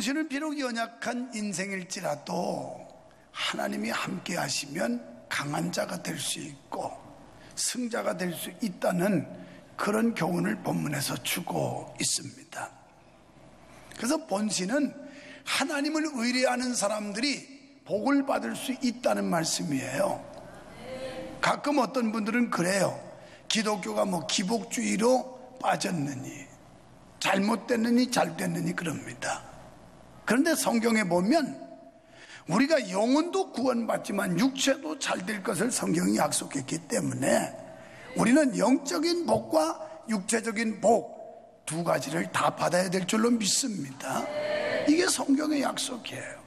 본신은 비록 연약한 인생일지라도 하나님이 함께 하시면 강한 자가 될 수 있고 승자가 될 수 있다는 그런 교훈을 본문에서 주고 있습니다. 그래서 본신은 하나님을 의뢰하는 사람들이 복을 받을 수 있다는 말씀이에요. 가끔 어떤 분들은 그래요. 기독교가 기복주의로 빠졌느니 잘못됐느니 잘됐느니 그럽니다. 그런데 성경에 보면 우리가 영혼도 구원받지만 육체도 잘 될 것을 성경이 약속했기 때문에 우리는 영적인 복과 육체적인 복 두 가지를 다 받아야 될 줄로 믿습니다. 이게 성경의 약속이에요.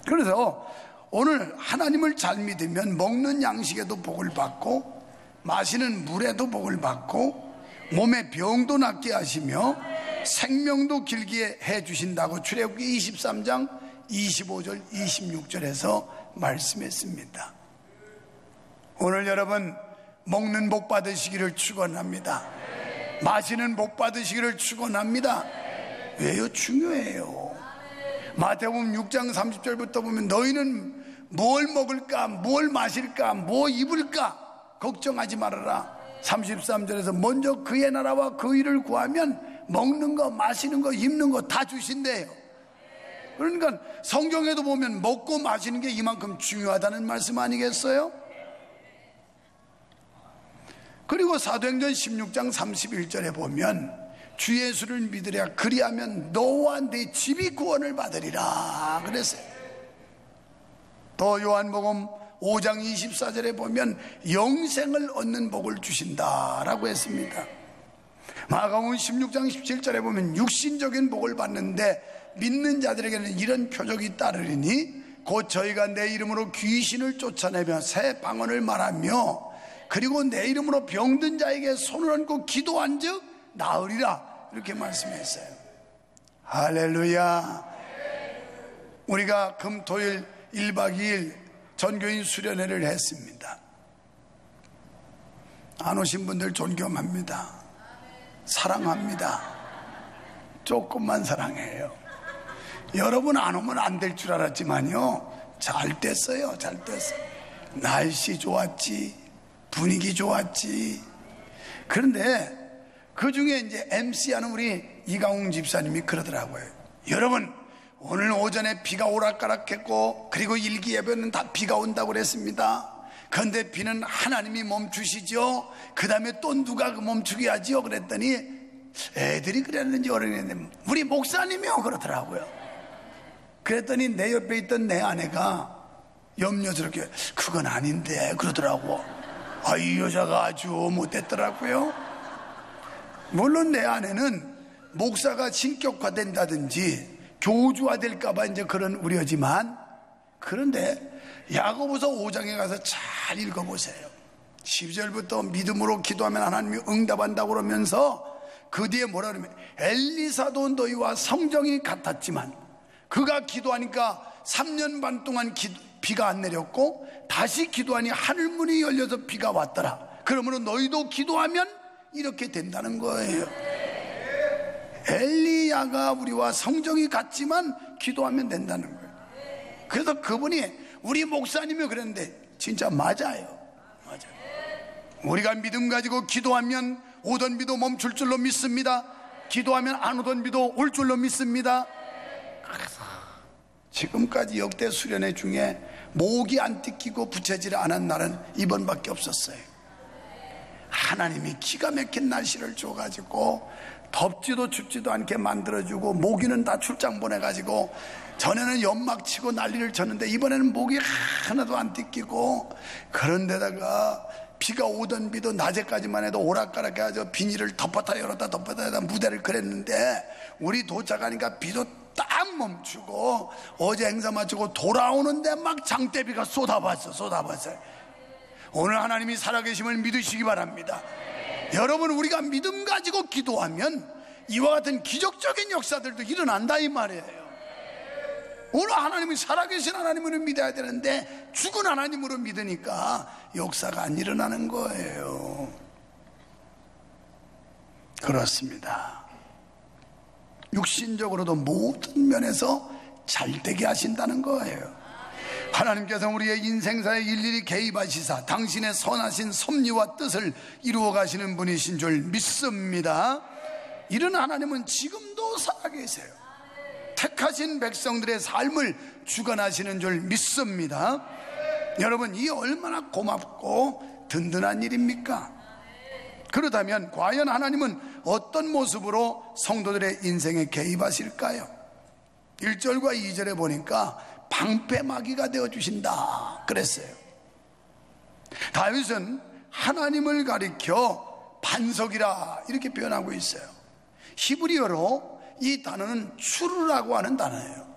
그래서 오늘 하나님을 잘 믿으면 먹는 양식에도 복을 받고 마시는 물에도 복을 받고 몸의 병도 낫게 하시며 생명도 길게 해주신다고 출애굽기 23장 25절 26절에서 말씀했습니다. 오늘 여러분 먹는 복 받으시기를 축원합니다. 마시는 복 받으시기를 축원합니다. 왜요? 중요해요. 마태복음 6장 30절부터 보면 너희는 뭘 먹을까 뭘 마실까 뭐 입을까 걱정하지 말아라. 33절에서 먼저 그의 나라와 그 일을 구하면 먹는 거 마시는 거 입는 거 다 주신대요. 그러니까 성경에도 보면 먹고 마시는 게 이만큼 중요하다는 말씀 아니겠어요? 그리고 사도행전 16장 31절에 보면 주 예수를 믿으랴 그리하면 너와 네 집이 구원을 받으리라 그랬어요. 또 요한복음 5장 24절에 보면 영생을 얻는 복을 주신다라고 했습니다. 마가복음 16장 17절에 보면 육신적인 복을 받는데 믿는 자들에게는 이런 표적이 따르리니 곧 저희가 내 이름으로 귀신을 쫓아내며 새 방언을 말하며 그리고 내 이름으로 병든 자에게 손을 얹고 기도한 즉 나으리라 이렇게 말씀했어요. 할렐루야. 우리가 금, 토일 1박 2일 전교인 수련회를 했습니다. 안 오신 분들 존경합니다. 사랑합니다. 조금만 사랑해요. 여러분 안 오면 안 될 줄 알았지만요 잘 됐어요. 잘 됐어요. 날씨 좋았지 분위기 좋았지. 그런데 그 중에 이제 MC하는 우리 이강웅 집사님이 그러더라고요. 여러분 오늘 오전에 비가 오락가락했고 그리고 일기 예배는 다 비가 온다고 그랬습니다. 그런데 비는 하나님이 멈추시죠. 그 다음에 또 누가 멈추게 하지요? 그랬더니 애들이 그랬는지 어른인데 우리 목사님이요 그러더라고요. 그랬더니 내 옆에 있던 내 아내가 염려스럽게 그건 아닌데 그러더라고. 이 여자가 아주 못됐더라고요. 물론 내 아내는 목사가 신격화된다든지 교주화될까봐 이제 그런 우려지만 그런데 야고보서 5장에 가서 잘 읽어보세요. 12절부터 믿음으로 기도하면 하나님이 응답한다고 그러면서 그 뒤에 뭐라 그러면 엘리사도 너희와 성정이 같았지만 그가 기도하니까 3년 반 동안 비가 안 내렸고 다시 기도하니 하늘문이 열려서 비가 왔더라. 그러므로 너희도 기도하면 이렇게 된다는 거예요. 엘리야가 우리와 성정이 같지만 기도하면 된다는 거예요. 그래서 그분이 우리 목사님이 그랬는데 진짜 맞아요. 우리가 믿음 가지고 기도하면 오던 비도 멈출 줄로 믿습니다. 기도하면 안 오던 비도 올 줄로 믿습니다. 그래서 지금까지 역대 수련회 중에 목이 안 뜯기고 부채질 안 한 날은 이번밖에 없었어요. 하나님이 기가 막힌 날씨를 줘가지고 덥지도 춥지도 않게 만들어주고 모기는 다 출장 보내가지고 전에는 연막 치고 난리를 쳤는데 이번에는 모기 하나도 안 뜯기고 그런데다가 비가 오던 비도 낮에까지만 해도 오락가락 해가지고 비닐을 덮었다 열었다 덮었다 열었다 무대를 그랬는데 우리 도착하니까 비도 딱 멈추고 어제 행사 마치고 돌아오는데 막 장대비가 쏟아봤어요. 오늘 하나님이 살아계심을 믿으시기 바랍니다. 여러분 우리가 믿음 가지고 기도하면 이와 같은 기적적인 역사들도 일어난다 이 말이에요. 오늘 하나님이 살아계신 하나님을 믿어야 되는데 죽은 하나님으로 믿으니까 역사가 안 일어나는 거예요. 그렇습니다. 육신적으로도 모든 면에서 잘되게 하신다는 거예요. 하나님께서 우리의 인생사에 일일이 개입하시사 당신의 선하신 섭리와 뜻을 이루어 가시는 분이신 줄 믿습니다. 이런 하나님은 지금도 살아계세요. 택하신 백성들의 삶을 주관하시는 줄 믿습니다. 여러분, 이 얼마나 고맙고 든든한 일입니까? 그렇다면 과연 하나님은 어떤 모습으로 성도들의 인생에 개입하실까요? 1절과 2절에 보니까 방패막이가 되어주신다 그랬어요. 다윗은 하나님을 가리켜 반석이라 이렇게 표현하고 있어요. 히브리어로 이 단어는 추루라고 하는 단어예요.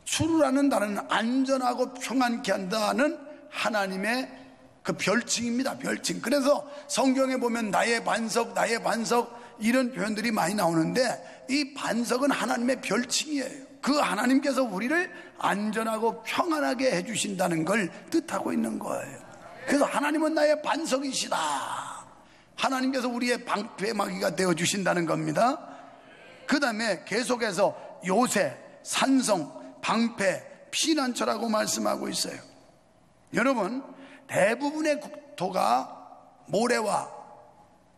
추루라는 단어는 안전하고 평안케 한다는 하나님의 그 별칭입니다. 별칭. 그래서 성경에 보면 나의 반석, 나의 반석 이런 표현들이 많이 나오는데 이 반석은 하나님의 별칭이에요. 그 하나님께서 우리를 안전하고 평안하게 해주신다는 걸 뜻하고 있는 거예요. 그래서 하나님은 나의 반석이시다. 하나님께서 우리의 방패막이가 되어주신다는 겁니다. 그 다음에 계속해서 요새, 산성, 방패, 피난처라고 말씀하고 있어요. 여러분, 대부분의 국토가 모래와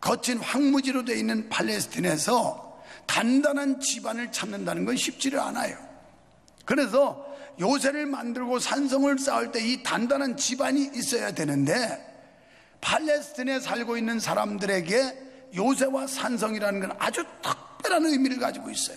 거친 황무지로 되어 있는 팔레스틴에서 단단한 지반을 찾는다는 건 쉽지를 않아요. 그래서 요새를 만들고 산성을 쌓을 때 이 단단한 지반이 있어야 되는데 팔레스틴에 살고 있는 사람들에게 요새와 산성이라는 건 아주 특별한 의미를 가지고 있어요.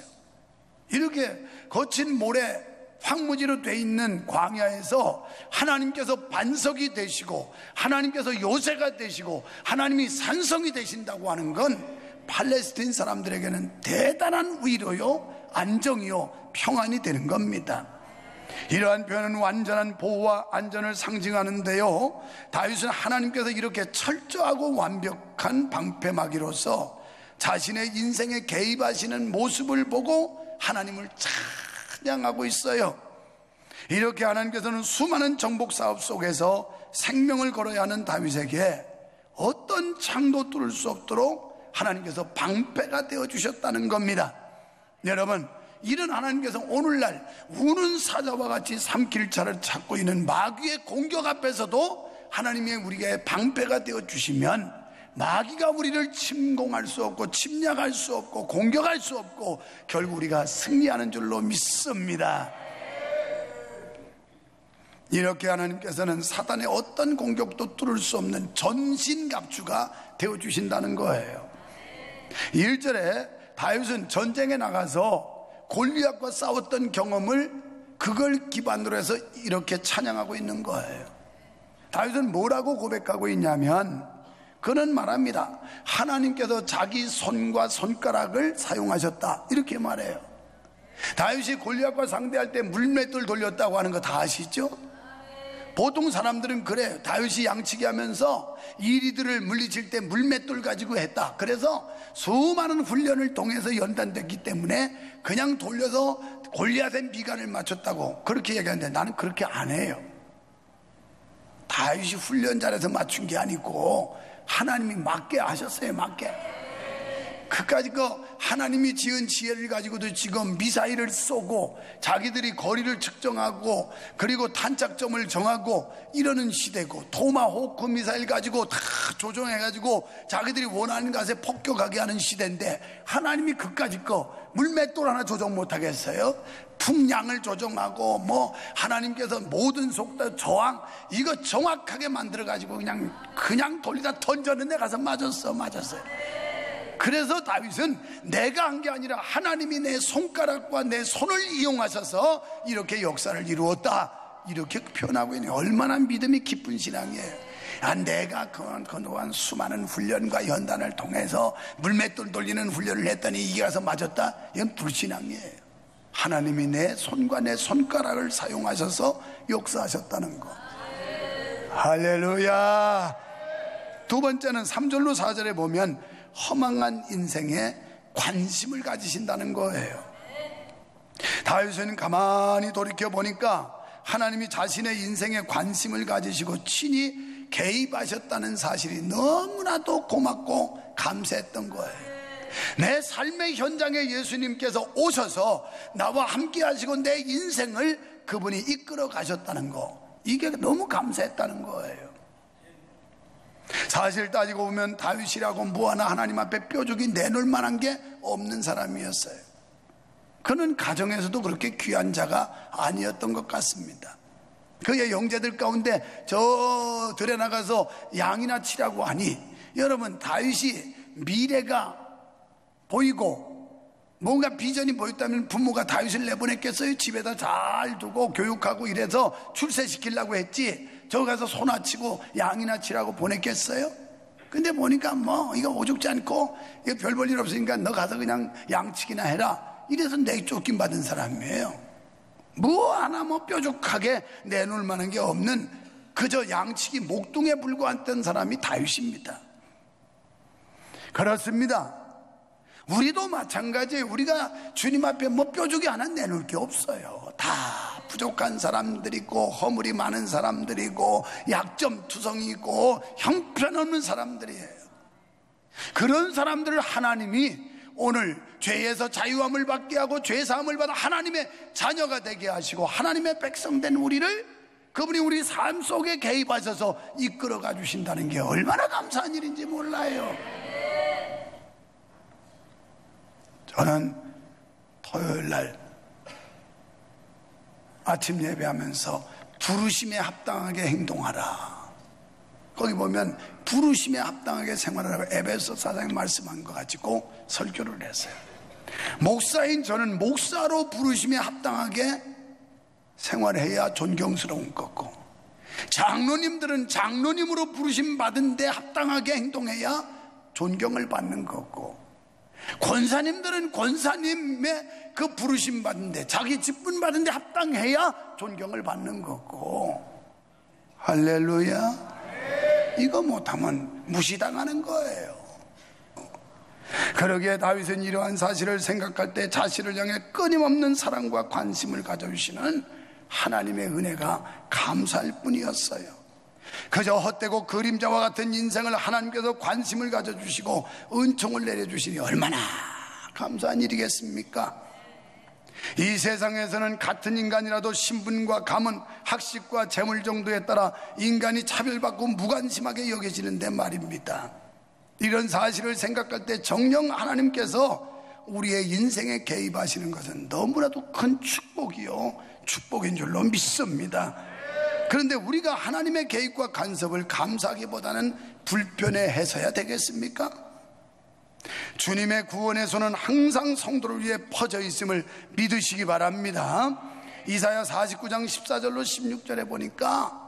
이렇게 거친 모래 황무지로 되어 있는 광야에서 하나님께서 반석이 되시고 하나님께서 요새가 되시고 하나님이 산성이 되신다고 하는 건 팔레스틴 사람들에게는 대단한 위로요, 안정이요, 평안이 되는 겁니다. 이러한 표현은 완전한 보호와 안전을 상징하는데요, 다윗은 하나님께서 이렇게 철저하고 완벽한 방패막이로서 자신의 인생에 개입하시는 모습을 보고 하나님을 찬양하고 있어요. 이렇게 하나님께서는 수많은 정복 사업 속에서 생명을 걸어야 하는 다윗에게 어떤 창도 뚫을 수 없도록 하나님께서 방패가 되어주셨다는 겁니다. 여러분, 이런 하나님께서 오늘날 우는 사자와 같이 삼킬차를 찾고 있는 마귀의 공격 앞에서도 하나님이 우리에게 방패가 되어주시면 마귀가 우리를 침공할 수 없고 침략할 수 없고 공격할 수 없고 결국 우리가 승리하는 줄로 믿습니다. 이렇게 하나님께서는 사단의 어떤 공격도 뚫을 수 없는 전신갑주가 되어주신다는 거예요. 1절에 다윗은 전쟁에 나가서 골리앗과 싸웠던 경험을 그걸 기반으로 해서 이렇게 찬양하고 있는 거예요. 다윗은 뭐라고 고백하고 있냐면 그는 말합니다. 하나님께서 자기 손과 손가락을 사용하셨다 이렇게 말해요. 다윗이 골리앗과 상대할 때 물맷돌 돌렸다고 하는 거 다 아시죠? 보통 사람들은 그래요. 다윗이 양치기 하면서 이리들을 물리칠 때 물맷돌 가지고 했다. 그래서 수많은 훈련을 통해서 연단됐기 때문에 그냥 돌려서 골리앗의 미간을 맞췄다고 그렇게 얘기하는데 나는 그렇게 안 해요. 다윗이 훈련 잘해서 맞춘 게 아니고 하나님이 맞게 하셨어요. 맞게. 그까짓 거 하나님이 지은 지혜를 가지고도 지금 미사일을 쏘고 자기들이 거리를 측정하고 그리고 탄착점을 정하고 이러는 시대고 토마호크 미사일 가지고 다 조정해가지고 자기들이 원하는 곳에 폭격하게 하는 시대인데 하나님이 그까짓 거 물맷돌 하나 조정 못하겠어요? 풍량을 조정하고 뭐 하나님께서 모든 속도 저항 이거 정확하게 만들어가지고 그냥 돌리다 던졌는데 가서 맞았어요. 그래서 다윗은 내가 한 게 아니라 하나님이 내 손가락과 내 손을 이용하셔서 이렇게 역사를 이루었다 이렇게 표현하고 있는 얼마나 믿음이 깊은 신앙이에요. 내가 그동안 수많은 훈련과 연단을 통해서 물맷돌 돌리는 훈련을 했더니 이게 가서 맞았다 이건 불신앙이에요. 하나님이 내 손과 내 손가락을 사용하셔서 역사하셨다는 거. 할렐루야. 두 번째는 3절로 4절에 보면 허망한 인생에 관심을 가지신다는 거예요. 다윗은 가만히 돌이켜 보니까 하나님이 자신의 인생에 관심을 가지시고 친히 개입하셨다는 사실이 너무나도 고맙고 감사했던 거예요. 내 삶의 현장에 예수님께서 오셔서 나와 함께 하시고 내 인생을 그분이 이끌어 가셨다는 거, 이게 너무 감사했다는 거예요. 사실 따지고 보면 다윗이라고 뭐 하나 하나님 앞에 뾰족이 내놓을 만한 게 없는 사람이었어요. 그는 가정에서도 그렇게 귀한 자가 아니었던 것 같습니다. 그의 형제들 가운데 저 들에 나가서 양이나 치라고 하니, 여러분, 다윗이 미래가 보이고 뭔가 비전이 보였다면 부모가 다윗을 내보냈겠어요? 집에다 잘 두고 교육하고 이래서 출세시키려고 했지, 저 가서 소나 치고 양이나 치라고 보냈겠어요? 근데 보니까 뭐 이거 오죽지 않고 이거 별 볼 일 없으니까 너 가서 그냥 양치기나 해라, 이래서 내쫓김 받은 사람이에요. 뭐 하나 뭐 뾰족하게 내놓을 만한 게 없는 그저 양치기 목동에 불과했던 사람이 다윗입니다. 그렇습니다. 우리도 마찬가지예요. 우리가 주님 앞에 뭐 뾰족이 하나 내놓을 게 없어요. 다 부족한 사람들이고 허물이 많은 사람들이고 약점투성이고 형편없는 사람들이에요. 그런 사람들을 하나님이 오늘 죄에서 자유함을 받게 하고 죄사함을 받아 하나님의 자녀가 되게 하시고 하나님의 백성된 우리를 그분이 우리 삶 속에 개입하셔서 이끌어가 주신다는 게 얼마나 감사한 일인지 몰라요. 저는 토요일 날 아침 예배하면서 부르심에 합당하게 행동하라, 거기 보면 부르심에 합당하게 생활하라고 에베소 4장에 말씀한 거 가지고 설교를 했어요. 목사인 저는 목사로 부르심에 합당하게 생활해야 존경스러운 거고, 장로님들은 장로님으로 부르심 받은 데 합당하게 행동해야 존경을 받는 거고, 권사님들은 권사님의 그 부르심 받는데 자기 직분 받는데 합당해야 존경을 받는 거고. 할렐루야. 이거 못하면 무시당하는 거예요. 그러기에 다윗은 이러한 사실을 생각할 때 자신을 향해 끊임없는 사랑과 관심을 가져주시는 하나님의 은혜가 감사할 뿐이었어요. 그저 헛되고 그림자와 같은 인생을 하나님께서 관심을 가져주시고 은총을 내려주시니 얼마나 감사한 일이겠습니까? 이 세상에서는 같은 인간이라도 신분과 가문, 학식과 재물 정도에 따라 인간이 차별받고 무관심하게 여겨지는데 말입니다. 이런 사실을 생각할 때 정녕 하나님께서 우리의 인생에 개입하시는 것은 너무나도 큰 축복이요, 축복인 줄로 믿습니다. 그런데 우리가 하나님의 개입과 간섭을 감사하기보다는 불편해해서야 되겠습니까? 주님의 구원의 손은 항상 성도를 위해 퍼져 있음을 믿으시기 바랍니다. 이사야 49장 14절로 16절에 보니까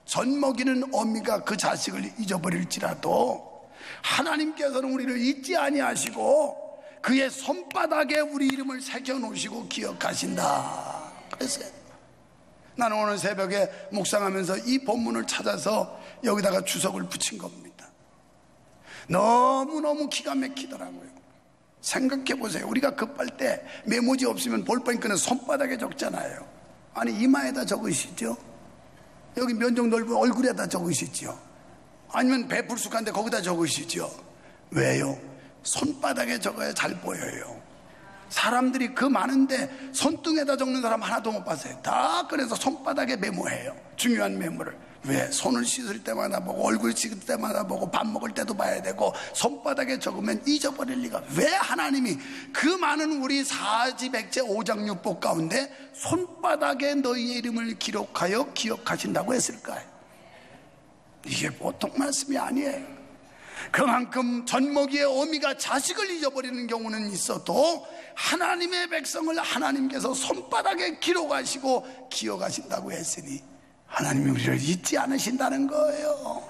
젖 먹이는 어미가 그 자식을 잊어버릴지라도 하나님께서는 우리를 잊지 아니하시고 그의 손바닥에 우리 이름을 새겨놓으시고 기억하신다 그랬어요. 나는 오늘 새벽에 묵상하면서 이 본문을 찾아서 여기다가 주석을 붙인 겁니다. 너무너무 기가 막히더라고요. 생각해 보세요. 우리가 급할 때 메모지 없으면 볼펜 끄는 손바닥에 적잖아요. 아니 이마에다 적으시죠? 여기 면적 넓은 얼굴에다 적으시죠? 아니면 배 불쑥한데 거기다 적으시죠? 왜요? 손바닥에 적어야 잘 보여요. 사람들이 그 많은데 손등에다 적는 사람 하나도 못 봤어요. 다 그래서 손바닥에 메모해요. 중요한 메모를. 왜? 손을 씻을 때마다 보고 얼굴 씻을 때마다 보고 밥 먹을 때도 봐야 되고 손바닥에 적으면 잊어버릴 리가. 왜 하나님이 그 많은 우리 사지백제 오장육복 가운데 손바닥에 너희의 이름을 기록하여 기억하신다고 했을까요? 이게 보통 말씀이 아니에요. 그만큼 젖먹이의 어미가 자식을 잊어버리는 경우는 있어도 하나님의 백성을 하나님께서 손바닥에 기록하시고 기억하신다고 했으니 하나님이 우리를 잊지 않으신다는 거예요.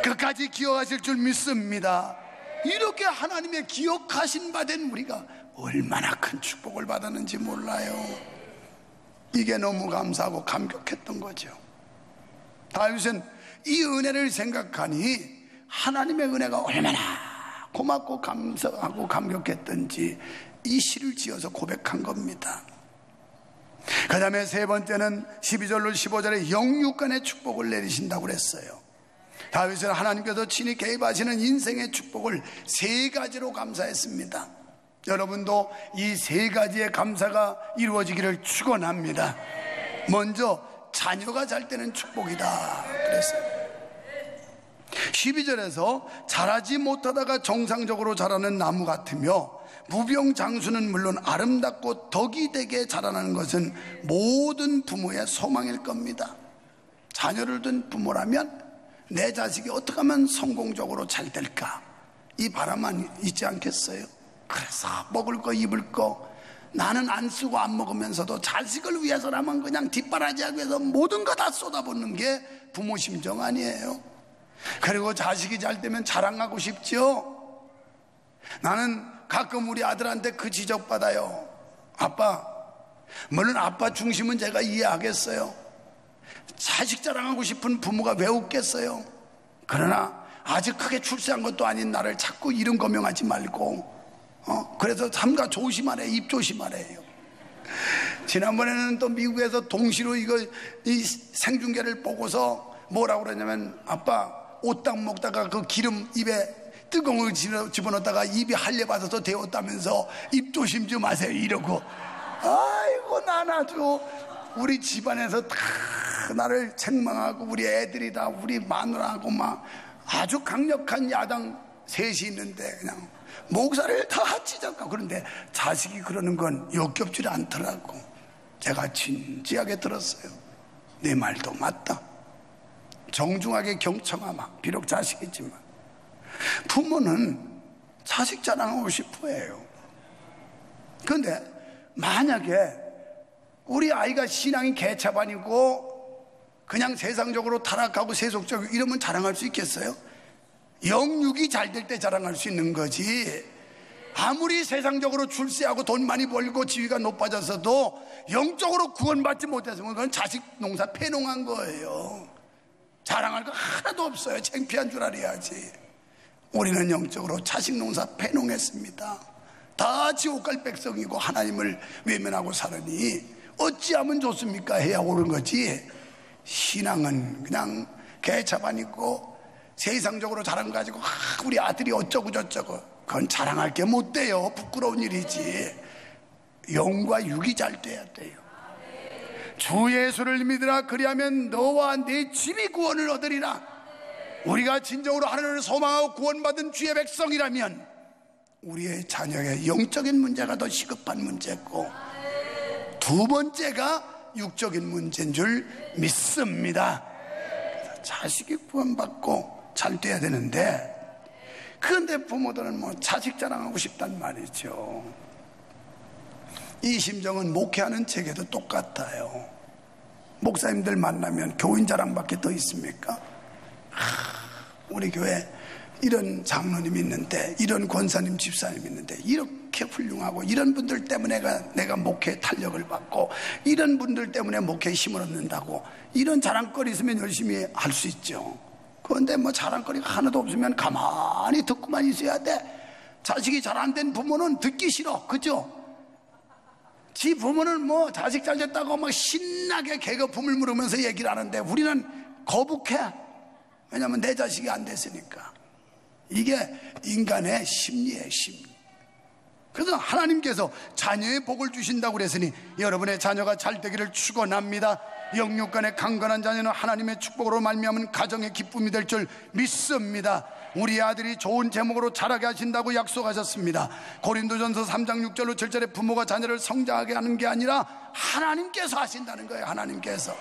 끝까지 기억하실 줄 믿습니다. 이렇게 하나님의 기억하신 바 된 우리가 얼마나 큰 축복을 받았는지 몰라요. 이게 너무 감사하고 감격했던 거죠. 다윗은 이 은혜를 생각하니 하나님의 은혜가 얼마나 고맙고 감사하고 감격했던지 이 시를 지어서 고백한 겁니다. 그 다음에 세 번째는 12절로 15절에 영육간의 축복을 내리신다고 그랬어요. 다윗은 하나님께서 친히 개입하시는 인생의 축복을 세 가지로 감사했습니다. 여러분도 이 세 가지의 감사가 이루어지기를 축원합니다. 먼저 자녀가 잘 되는 축복이다 그랬어요. 12절에서 자라지 못하다가 정상적으로 자라는 나무 같으며 무병장수는 물론 아름답고 덕이 되게 자라나는 것은 모든 부모의 소망일 겁니다. 자녀를 둔 부모라면 내 자식이 어떻게 하면 성공적으로 잘 될까, 이 바람만 있지 않겠어요? 그래서 먹을 거 입을 거 나는 안 쓰고 안 먹으면서도 자식을 위해서라면 그냥 뒷바라지하기 위해서 모든 거 다 쏟아붓는 게 부모 심정 아니에요? 그리고 자식이 잘 되면 자랑하고 싶죠. 나는 가끔 우리 아들한테 그 지적받아요. 아빠, 물론 아빠 중심은 제가 이해하겠어요. 자식 자랑하고 싶은 부모가 왜 없겠어요? 그러나 아직 크게 출세한 것도 아닌 나를 자꾸 이름 거명하지 말고 그래서 삼가 조심하래, 입 조심하래요. 지난번에는 또 미국에서 동시로 이 생중계를 보고서 뭐라고 그러냐면, 아빠 오딱 먹다가 그 기름 입에 뜨거운 걸 집어넣다가 입이 한레받아서 데웠다면서 입 조심 좀 하세요 이러고. 아이고, 난 아주 우리 집안에서 다 나를 책망하고 우리 애들이 다 우리 마누라하고 막 아주 강력한 야당 셋이 있는데 그냥 목살을 다 찢어가. 그런데 자식이 그러는 건 역겹지 않더라고. 제가 진지하게 들었어요. 내 말도 맞다. 정중하게 경청하마. 비록 자식이지만 부모는 자식 자랑하고 싶어 해요. 그런데 만약에 우리 아이가 신앙이 개차반이고 그냥 세상적으로 타락하고 세속적이고 이러면 자랑할 수 있겠어요? 영육이 잘 될 때 자랑할 수 있는 거지. 아무리 세상적으로 출세하고 돈 많이 벌고 지위가 높아졌어도 영적으로 구원받지 못했으면 그건 자식 농사 패농한 거예요. 자랑할 거 하나도 없어요. 창피한 줄 알아야지. 우리는 영적으로 자식 농사 패농했습니다. 다 지옥 갈 백성이고 하나님을 외면하고 살으니 어찌하면 좋습니까? 해야 옳은 거지. 신앙은 그냥 개차반이고 세상적으로 자랑 가지고 우리 아들이 어쩌고 저쩌고, 그건 자랑할 게 못 돼요. 부끄러운 일이지. 영과 육이 잘 돼야 돼요. 주 예수를 믿으라. 그리하면 너와 네 집이 구원을 얻으리라. 우리가 진정으로 하나님을 소망하고 구원받은 주의 백성이라면 우리의 자녀의 영적인 문제가 더 시급한 문제고, 두 번째가 육적인 문제인 줄 믿습니다. 그래서 자식이 구원받고 잘 돼야 되는데, 그런데 부모들은 뭐 자식 자랑하고 싶단 말이죠. 이 심정은 목회하는 책에도 똑같아요. 목사님들 만나면 교인 자랑밖에 더 있습니까? 우리 교회 이런 장로님 있는데, 이런 권사님 집사님 있는데 이렇게 훌륭하고, 이런 분들 때문에 내가 목회에 탄력을 받고, 이런 분들 때문에 목회에 힘을 얻는다고, 이런 자랑거리 있으면 열심히 할 수 있죠. 그런데 뭐 자랑거리가 하나도 없으면 가만히 듣고만 있어야 돼. 자식이 잘 안 된 부모는 듣기 싫어. 그죠? 지 부모는 뭐 자식 잘 됐다고 막 신나게 개거품을 물으면서 얘기를 하는데 우리는 거북해. 왜냐하면 내 자식이 안 됐으니까. 이게 인간의 심리예요, 심리. 그래서 하나님께서 자녀의 복을 주신다고 그랬으니 여러분의 자녀가 잘 되기를 축원합니다. 영육간의 강건한 자녀는 하나님의 축복으로 말미암은 가정의 기쁨이 될 줄 믿습니다. 우리 아들이 좋은 제목으로 자라게 하신다고 약속하셨습니다. 고린도전서 3장 6절로 7절에 부모가 자녀를 성장하게 하는 게 아니라 하나님께서 하신다는 거예요. 하나님께서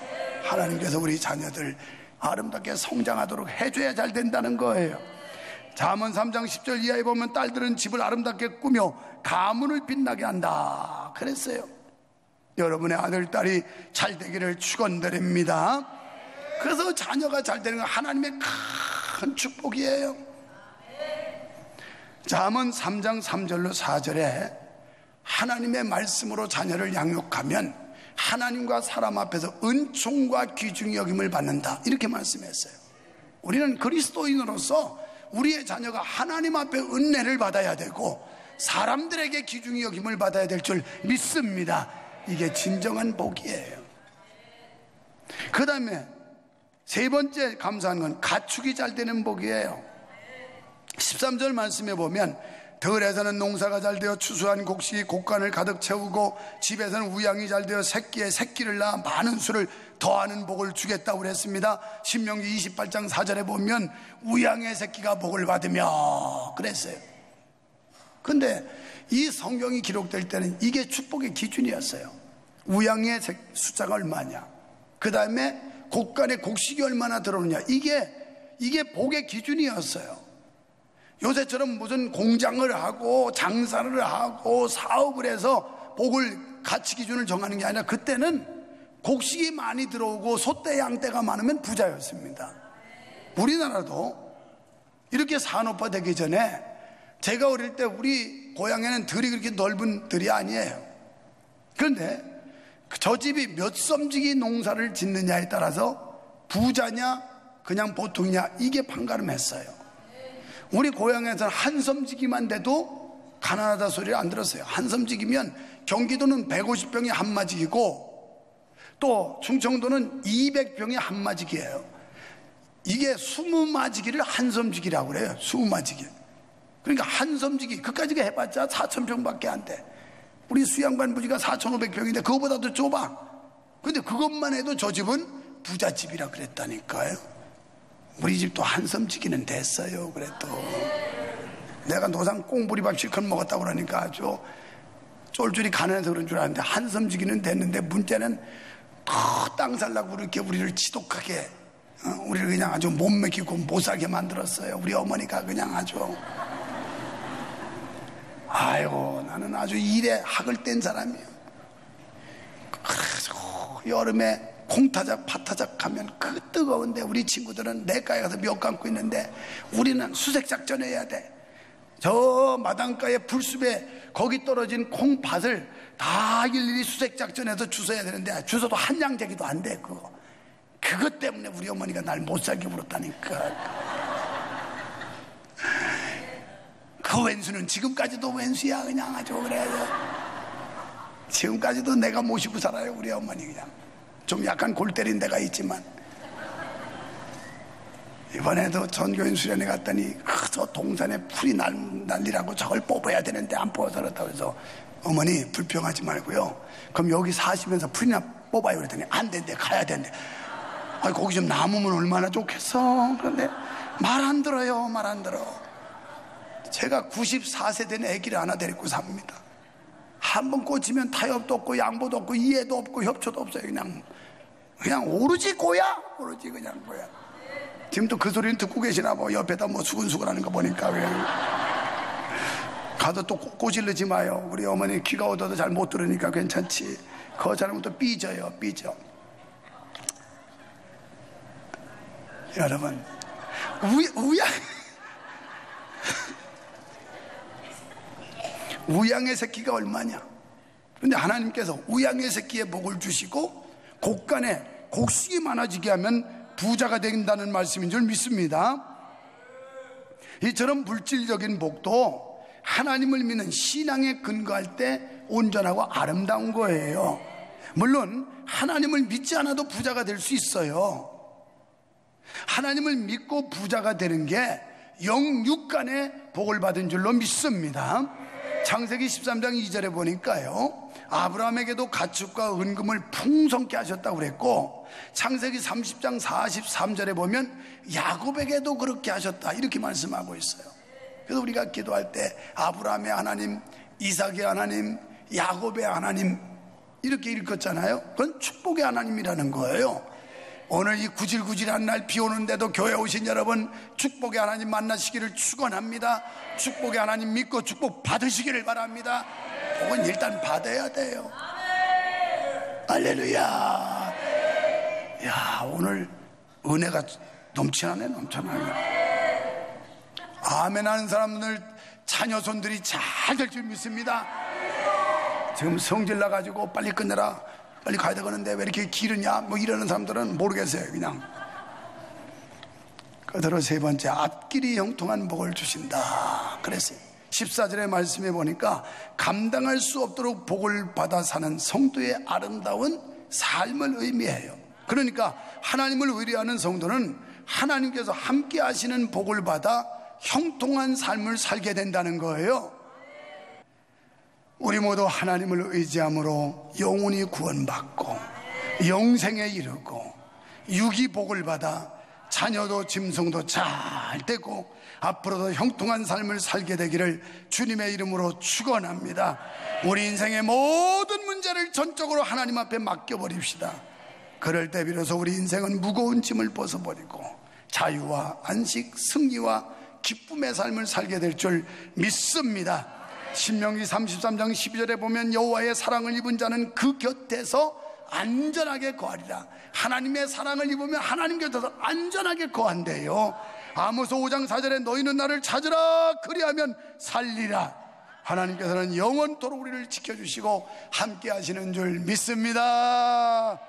우리 자녀들 아름답게 성장하도록 해줘야 잘 된다는 거예요. 잠언 3장 10절 이하에 보면 딸들은 집을 아름답게 꾸며 가문을 빛나게 한다 그랬어요. 여러분의 아들, 딸이 잘 되기를 축원드립니다. 그래서 자녀가 잘 되는 건 하나님의 큰 축복이에요. 잠언 3장 3절로 4절에 하나님의 말씀으로 자녀를 양육하면 하나님과 사람 앞에서 은총과 귀중히 여김을 받는다, 이렇게 말씀했어요. 우리는 그리스도인으로서 우리의 자녀가 하나님 앞에 은혜를 받아야 되고 사람들에게 귀중히 여김을 받아야 될 줄 믿습니다. 이게 진정한 복이에요. 그 다음에 세 번째 감사한 건 가축이 잘 되는 복이에요. 13절 말씀에 보면 들에서는 농사가 잘 되어 추수한 곡식이 곡간을 가득 채우고 집에서는 우양이 잘 되어 새끼에 새끼를 낳아 많은 수를 더하는 복을 주겠다고 그랬습니다. 신명기 28장 4절에 보면 우양의 새끼가 복을 받으며 그랬어요. 근데 이 성경이 기록될 때는 이게 축복의 기준이었어요. 우양의 숫자가 얼마냐, 그 다음에 곡간에 곡식이 얼마나 들어오느냐, 이게 복의 기준이었어요. 요새처럼 무슨 공장을 하고 장사를 하고 사업을 해서 복을 가치 기준을 정하는 게 아니라 그때는 곡식이 많이 들어오고 소떼 양떼가 많으면 부자였습니다. 우리나라도 이렇게 산업화되기 전에 제가 어릴 때 우리 고향에는 들이 그렇게 넓은 들이 아니에요. 그런데 저 집이 몇 섬지기 농사를 짓느냐에 따라서 부자냐 그냥 보통이냐 이게 판가름했어요. 우리 고향에서는 한 섬지기만 돼도 가난하다 소리를 안 들었어요. 한 섬지기면 경기도는 150병이 한 마지기고 또 충청도는 200병이 한 마지기예요. 이게 20마지기를 한 섬지기라고 그래요. 20마지기. 그러니까 한 섬지기 그까지가 해봤자 4,000평밖에 안 돼. 우리 수양반 부지가 4,500평인데 그거보다도 좁아. 근데 그것만 해도 저 집은 부잣집이라 그랬다니까요. 우리 집도 한섬지기는 됐어요. 그래도 내가 노상 꽁보리밥 실컷 먹었다고 그러니까 아주 쫄쫄이 가난해서 그런 줄 알았는데 한섬지기는 됐는데 문제는 더 땅 살라고 이렇게 우리를 지독하게 우리를 그냥 아주 못 먹이고 못 살게 만들었어요. 우리 어머니가 그냥 아주 아이고 나는 아주 일에 학을 뗀 사람이에요. 여름에 콩타작 파타작 하면 그 뜨거운데 우리 친구들은 내과에 가서 몇 감고 있는데 우리는 수색작전 해야 돼. 저 마당가에 풀숲에 거기 떨어진 콩밭을 다 일일이 수색작전해서 주워야 되는데 주워도 한 양재기도 안 돼. 그것 때문에 우리 어머니가 날 못 살게 굴었다니까. 그 왼수는 지금까지도 왼수야. 그냥 아주 그래요. 지금까지도 내가 모시고 살아요. 우리 어머니 그냥 좀 약간 골 때린 데가 있지만 이번에도 전교인 수련회 갔더니 저 동산에 풀이 날리라고 저걸 뽑아야 되는데 안 뽑아서 그렇다고 해서 어머니 불평하지 말고요. 그럼 여기 사시면서 풀이나 뽑아요. 그랬더니 안 된대. 가야 된대. 아니 거기 좀 남으면 얼마나 좋겠어. 그런데 말 안 들어요. 말 안 들어. 제가 94세 된 아기를 하나 데리고 삽니다. 한 번 꽂히면 타협도 없고 양보도 없고 이해도 없고 협조도 없어요. 그냥 오로지 고야. 오로지 그냥 고야. 지금도 그 소리는 듣고 계시나 봐. 옆에다 뭐 수근수근 하는 거 보니까 그냥. 가도 또 꼬질르지 마요. 우리 어머니 귀가 어두워도 잘 못 들으니까 괜찮지. 그거 잘하면 또 삐져요. 삐져. 여러분 우양의 새끼가 얼마냐. 그런데 하나님께서 우양의 새끼에 복을 주시고 곡간에 곡식이 많아지게 하면 부자가 된다는 말씀인 줄 믿습니다. 이처럼 물질적인 복도 하나님을 믿는 신앙에 근거할 때 온전하고 아름다운 거예요. 물론 하나님을 믿지 않아도 부자가 될 수 있어요. 하나님을 믿고 부자가 되는 게 영육간의 복을 받은 줄로 믿습니다. 창세기 13장 2절에 보니까요, 아브라함에게도 가축과 은금을 풍성케 하셨다고 그랬고, 창세기 30장 43절에 보면 야곱에게도 그렇게 하셨다 이렇게 말씀하고 있어요. 그래서 우리가 기도할 때 아브라함의 하나님, 이삭의 하나님, 야곱의 하나님 이렇게 읽었잖아요. 그건 축복의 하나님이라는 거예요. 오늘 이 구질구질한 날 비 오는데도 교회 오신 여러분 축복의 하나님 만나시기를 축원합니다. 축복의 하나님 믿고 축복 받으시기를 바랍니다. 복은 일단 받아야 돼요. 할렐루야. 야, 오늘 은혜가 넘치나네. 넘쳐나네. 아멘 하는 사람들 자녀손들이 잘 될 줄 믿습니다. 지금 성질 나가지고 빨리 끝내라, 빨리 가야 되겠는데 왜 이렇게 기르냐 뭐 이러는 사람들은 모르겠어요. 그냥 그대로 세 번째, 앞길이 형통한 복을 주신다 그랬어요. 14절의 말씀에 보니까 감당할 수 없도록 복을 받아 사는 성도의 아름다운 삶을 의미해요. 그러니까 하나님을 의뢰하는 성도는 하나님께서 함께 하시는 복을 받아 형통한 삶을 살게 된다는 거예요. 우리 모두 하나님을 의지함으로 영혼이 구원받고 영생에 이르고 유기복을 받아 자녀도 짐승도 잘 되고 앞으로도 형통한 삶을 살게 되기를 주님의 이름으로 축원합니다. 우리 인생의 모든 문제를 전적으로 하나님 앞에 맡겨버립시다. 그럴 때 비로소 우리 인생은 무거운 짐을 벗어버리고 자유와 안식, 승리와 기쁨의 삶을 살게 될 줄 믿습니다. 신명기 33장 12절에 보면 여호와의 사랑을 입은 자는 그 곁에서 안전하게 거하리라. 하나님의 사랑을 입으면 하나님 곁에서 안전하게 거한대요. 아모스 5장 4절에 너희는 나를 찾으라 그리하면 살리라. 하나님께서는 영원토록 우리를 지켜주시고 함께 하시는 줄 믿습니다.